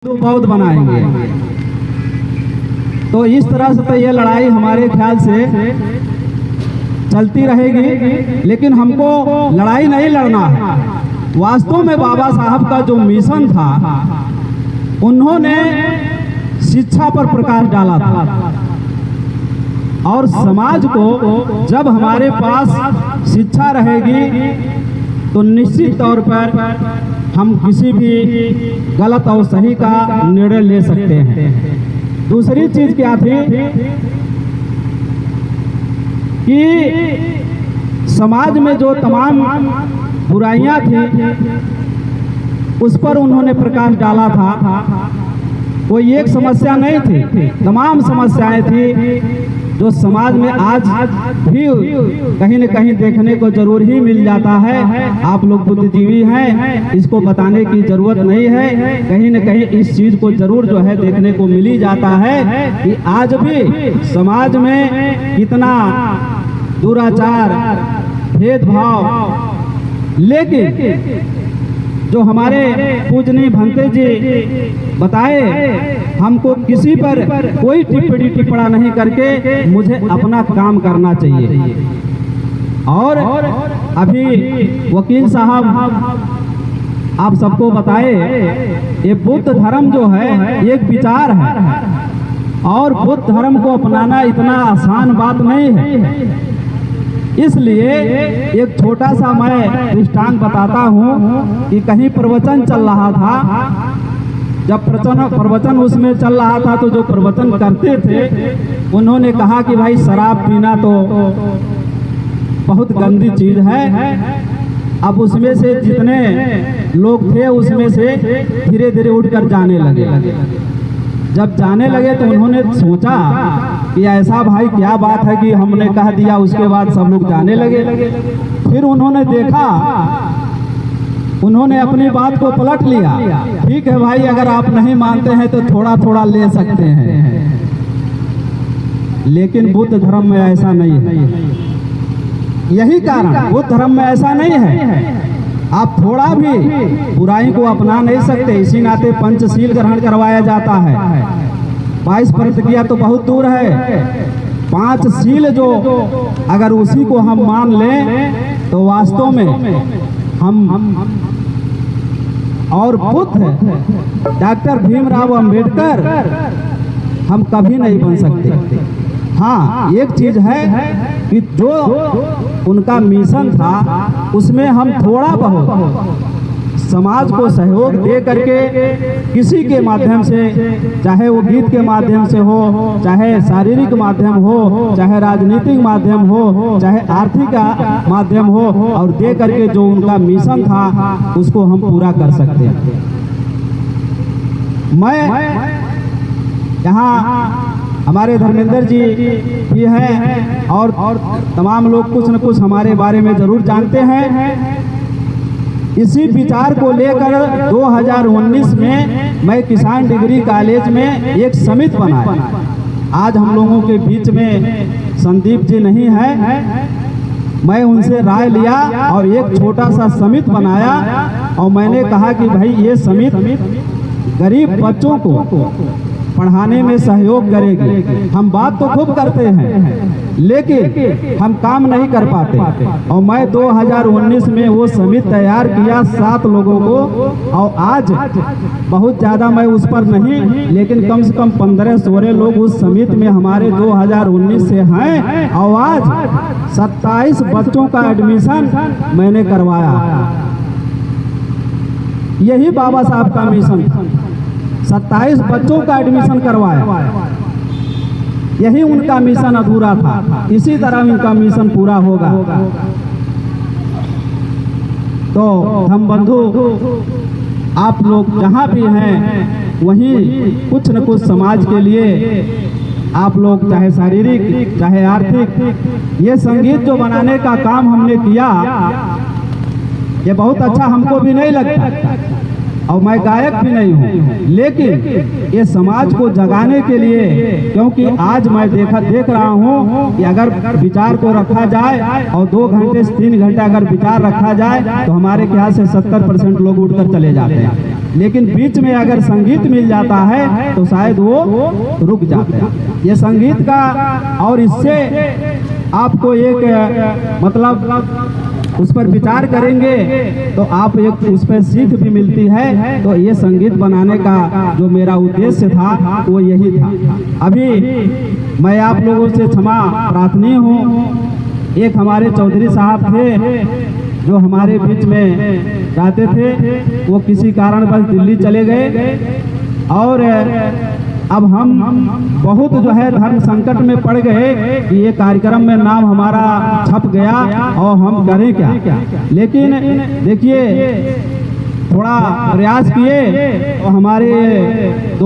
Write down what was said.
तो बौद्ध बनाएंगे। तो इस तरह से तो ये लड़ाई हमारे ख्याल से चलती रहेगी, लेकिन हमको लड़ाई नहीं लड़ना है। वास्तव में बाबा साहब का जो मिशन था, उन्होंने शिक्षा पर प्रकाश डाला था और समाज को जब हमारे पास शिक्षा रहेगी तो निश्चित तौर पर हम किसी भी गलत और सही का निर्णय ले सकते हैं। दूसरी चीज क्या थी कि समाज में जो तमाम बुराइयां थी उस पर उन्होंने प्रकाश डाला था। कोई एक समस्या नहीं थी, तमाम समस्याएं थी जो समाज में आज भी कहीं न कहीं देखने को जरूर ही मिल जाता है। आप लोग बुद्धिजीवी हैं, इसको बताने की जरूरत नहीं है। कहीं न कहीं इस चीज को जरूर जो है देखने को मिल ही जाता है कि आज भी समाज में कितना दुराचार, भेदभाव। लेकिन जो हमारे पूजनीय भंते जी बताए, हमको किसी पर कोई टिप्पणी टिप्पणा नहीं करके मुझे अपना काम करना चाहिए। और अभी वकील साहब आप सबको बताए, ये बुद्ध धर्म जो है एक विचार है और बुद्ध धर्म को अपनाना इतना आसान बात नहीं है। इसलिए एक छोटा सा मैं दृष्टांत बताता हूँ कि कहीं प्रवचन चल रहा था। जब प्रवचन उसमें चल रहा था तो जो प्रवचन करते थे उन्होंने कहा कि भाई शराब पीना तो बहुत गंदी चीज है। अब उसमें से जितने लोग थे उसमें से धीरे धीरे उठकर जाने लगे। जब जाने लगे तो उन्होंने सोचा कि ऐसा भाई क्या बात है कि हमने कह दिया, उसके बाद सब लोग जाने लगे। फिर उन्होंने देखा, उन्होंने अपनी बात को पलट लिया। ठीक है भाई, अगर आप नहीं मानते हैं तो थोड़ा थोड़ा ले सकते हैं, लेकिन बुद्ध धर्म में ऐसा नहीं है। यही कारण बुद्ध धर्म में ऐसा नहीं है। आप थोड़ा भी बुराई को अपना नहीं सकते। इसी नाते पंचशील ग्रहण करवाया जाता है। 22 प्रतिज्ञा तो बहुत दूर है, 5 शील जो अगर उसी को हम मान लें तो वास्तव में हम और बुद्ध डॉक्टर भीमराव अंबेडकर हम कभी नहीं बन सकते। हाँ, एक चीज है कि जो उनका मिशन था उसमें हम थोड़ा बहुत समाज को सहयोग दे करके किसी के माध्यम से, चाहे वो गीत के माध्यम से हो, चाहे शारीरिक माध्यम हो, चाहे राजनीतिक माध्यम हो, चाहे आर्थिक माध्यम हो, और दे करके जो उनका मिशन था उसको हम पूरा कर सकते हैं। मैं यहाँ हमारे धर्मेंद्र जी भी हैं और तमाम लोग कुछ न कुछ हमारे बारे में जरूर जानते हैं। इसी विचार को लेकर 2019 में मैं किसान डिग्री कॉलेज में एक समिति बनाया। आज हम लोगों के बीच में संदीप जी नहीं है, मैं उनसे राय लिया और एक छोटा सा समिति बनाया और मैंने कहा कि भाई ये समिति गरीब बच्चों को पढ़ाने में सहयोग करेगी। हम बात तो खूब करते हैं लेकिन हम काम नहीं कर पाते। और मैं 2019 में वो समिति तैयार किया 7 लोगों को, और आज बहुत ज़्यादा मैं उस पर नहीं, लेकिन कम से कम 15-16 लोग उस समिति में हमारे 2019 से हैं। और आज 27 बच्चों का एडमिशन मैंने करवाया। यही बाबा साहब का मिशन था, 27 बच्चों का एडमिशन करवाया। यही उनका मिशन अधूरा था, इसी तरह उनका मिशन पूरा होगा। तो हम बंधु, आप लोग जहाँ भी हैं वहीं कुछ न कुछ समाज के लिए आप लोग, चाहे शारीरिक चाहे आर्थिक, ये संगीत जो बनाने का काम हमने किया ये बहुत अच्छा हमको भी नहीं लगता। और मैं गायक भी नहीं हूँ, लेकिन ये समाज को जगाने के लिए, क्योंकि आज मैं देख रहा हूँ कि अगर विचार को रखा जाए और 2 घंटे से 3 घंटे अगर विचार रखा जाए तो हमारे ख्याल से 70% लोग उठकर चले जाते हैं, लेकिन बीच में अगर संगीत मिल जाता है तो शायद वो रुक जाते हैं। ये संगीत का, और इससे आपको एक मतलब उस पर विचार करेंगे तो आप एक उस पर सीख भी मिलती है। तो ये संगीत बनाने का जो मेरा उद्देश्य था वो यही था। अभी मैं आप लोगों से क्षमा प्रार्थनी हूँ। एक हमारे चौधरी साहब थे जो हमारे बीच में रहते थे, वो किसी कारणवश दिल्ली चले गए और अब हम बहुत जो है धर्म संकट में पड़ गए कि ये कार्यक्रम में नाम हमारा छप गया और हम करें क्या। लेकिन देखिए थोड़ा प्रयास किए और हमारे